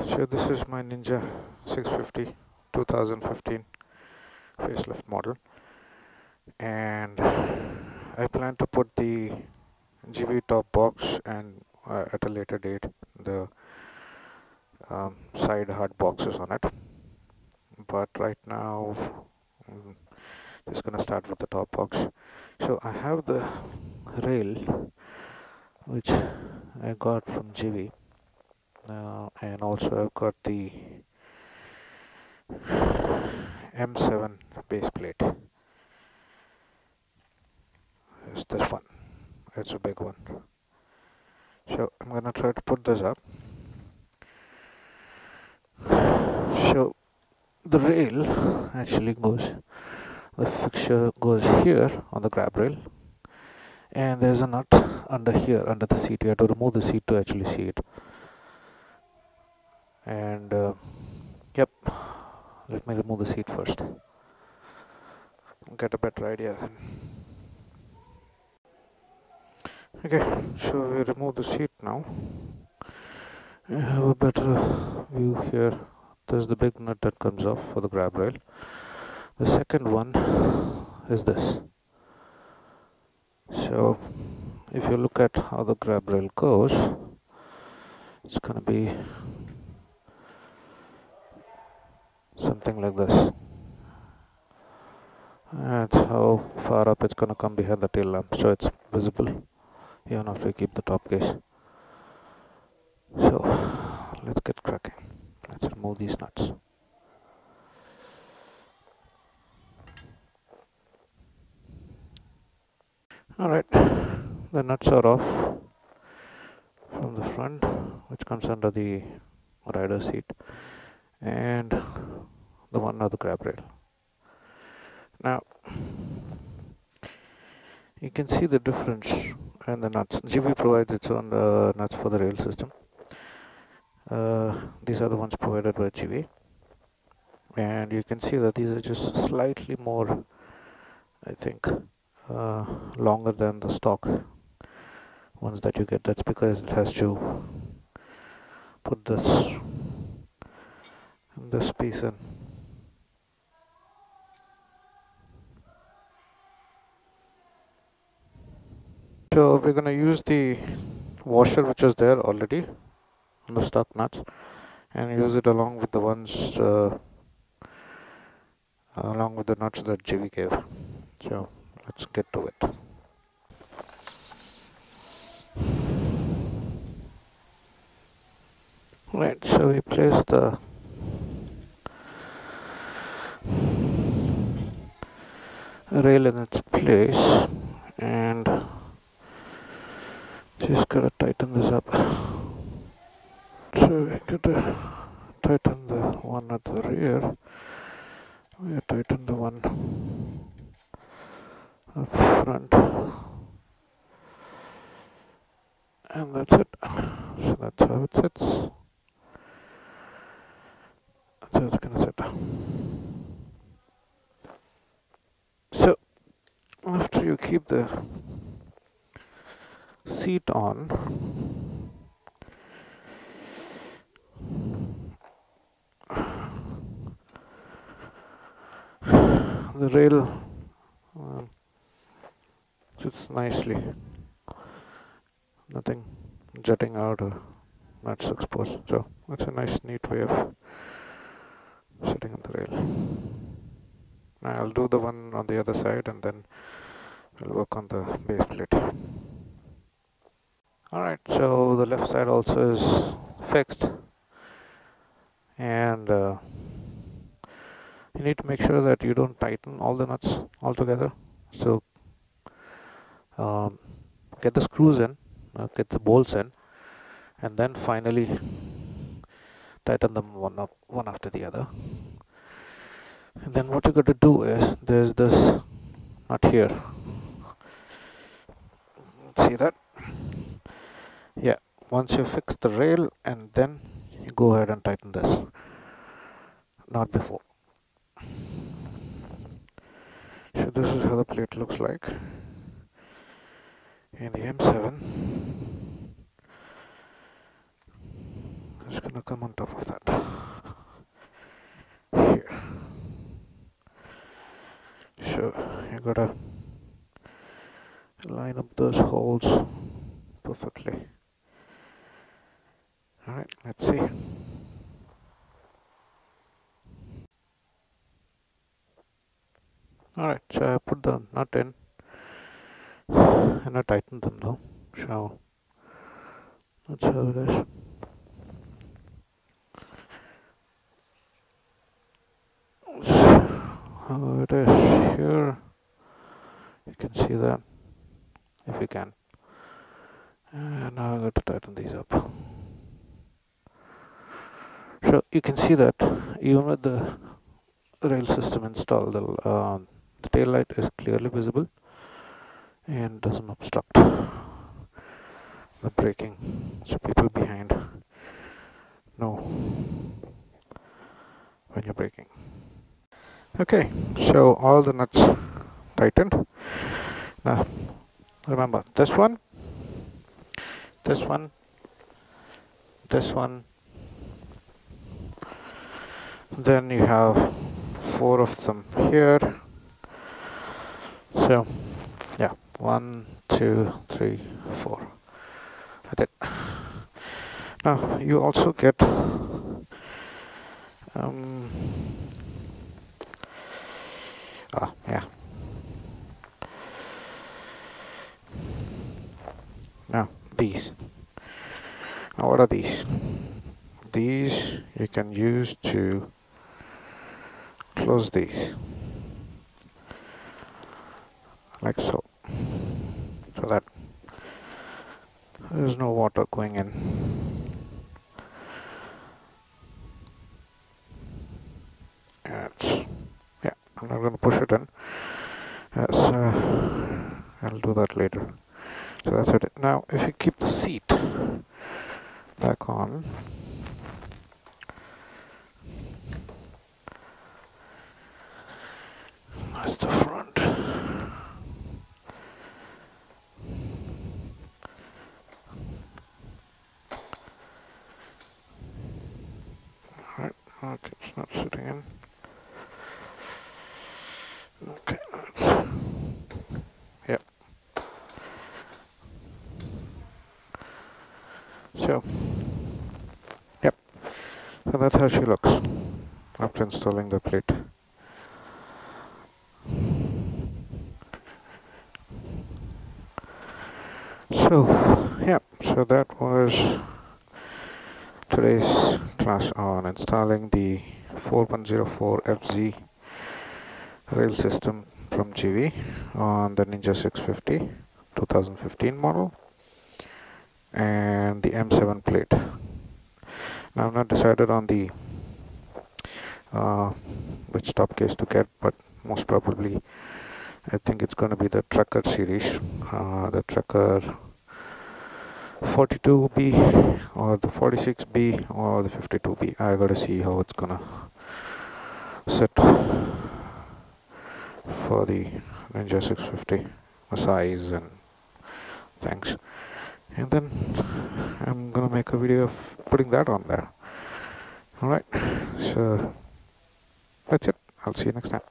So this is my Ninja 650 2015 facelift model, and I plan to put the Givi top box and at a later date the side hard boxes on it. But right now, I'm just gonna start with the top box. So I have the rail which I got from Givi, and also I've got the M7 base plate. It's this one. It's a big one. So I'm gonna try to put this up. So the rail actually the fixture goes here on the grab rail, and there's a nut under here, under the seat. You have to remove the seat to actually see it. And yep, let me remove the seat first. Get a better idea then. Okay, so we remove the seat now. I have a better view here. There's the big nut that comes off for the grab rail. The second one is this. So if you look at how the grab rail goes, it's gonna be something like this. That's how far up it's gonna come behind the tail lamp, so it's visible even after you keep the top case. So let's get cracking. Let's remove these nuts. Alright, the nuts are off from the front, which comes under the rider seat, and the one on the grab rail. Now you can see the difference in the nuts. Givi provides its own nuts for the rail system. These are the ones provided by Givi, and you can see that these are just slightly more, I think, longer than the stock ones that you get. That's because it has to put this piece in. So we're going to use the washer which is there already on the stock nuts, and use it along with the ones along with the nuts that Givi gave. So let's get to it. Right, so we place the rail in its place, and just gotta tighten this up. So we gotta tighten the one at the rear. We tighten the one up front, and that's it. So that's how it sits. That's how it's gonna sit. So after you keep the seat on, the rail sits nicely, nothing jutting out or nuts exposed. So that's a nice, neat way of sitting on the rail. Now I'll do the one on the other side, and then I'll work on the base plate. Alright, so the left side also is fixed, and you need to make sure that you don't tighten all the nuts altogether. So get the screws in, get the bolts in, and then finally tighten them one after the other. And then what you got to do is, there's this nut here. See that? Yeah, once you fix the rail, and then you go ahead and tighten this, not before. So this is how the plate looks like in the M7. It's gonna come on top of that. gotta line up those holes perfectly. Alright, let's see. Alright, so I put the nut in and I tightened them though. So that's how it is. How it is here. You can see that if you can. And now I got to tighten these up. So you can see that even with the rail system installed, the tail light is clearly visible and doesn't obstruct the braking, so people behind know when you're braking. Okay, so all the nuts tightened. Now remember, this one, this one, this one, then you have 4 of them here. So yeah, 1, 2, 3, 4. That's it. Now you also get yeah. Now these. Now what are these? These you can use to close these, like so, so that there's no water going in. Yeah, I'm not going to push it in. I'll do that later. So that's it. Now, if you keep the seat back on, that's the front. Alright, okay, it's not sitting in. Okay, yep. So, yep. So that's how she looks after installing the plate. So, yeah, so that was today's class on installing the 4104FZ rail system from Givi on the Ninja 650 2015 model and the M7 plate. Now I've not decided on the which top case to get, but most probably I think it's going to be the Trucker series, the Trucker 42B or the 46B or the 52B. I gotta see how it's gonna sit for the Ninja 650 size and things, and then I'm gonna make a video of putting that on there. Alright, so that's it. I'll see you next time.